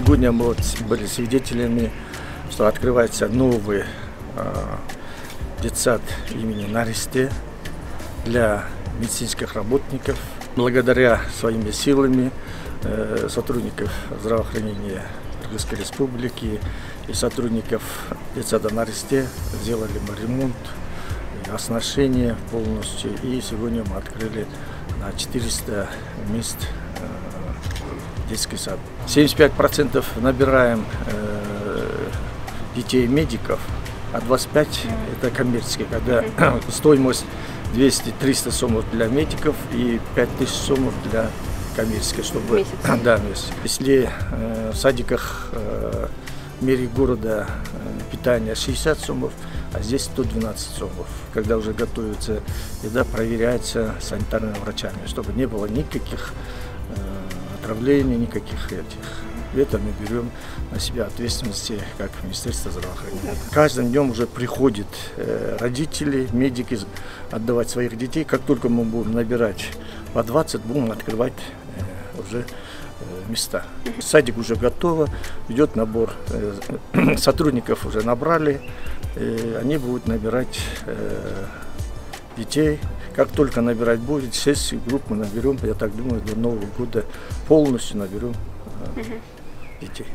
Сегодня мы были свидетелями, что открывается новый детсад имени Наристе для медицинских работников. Благодаря своими силами сотрудников здравоохранения Кыргызской Республики и сотрудников детсада Наристе сделали мы ремонт, оснащение полностью. И сегодня мы открыли на 400 мест детский сад. 75% набираем детей-медиков, а 25% это коммерческие, когда стоимость 200-300 сомов для медиков и 5000 сомов для коммерческих, чтобы месяц. Если в садиках в мире города питание 60 сомов, а здесь 112 сомов. Когда уже готовится еда, проверяется санитарными врачами, чтобы не было никаких отравлений, никаких этих. Это мы берем на себя ответственности как Министерство здравоохранения. Каждым днем уже приходят родители, медики отдавать своих детей. Как только мы будем набирать по 20, будем открывать уже места. Садик уже готово, идет набор. Сотрудников уже набрали, они будут набирать детей. Как только набирать будет, 6 групп мы наберем, я так думаю, до Нового года полностью наберем детей.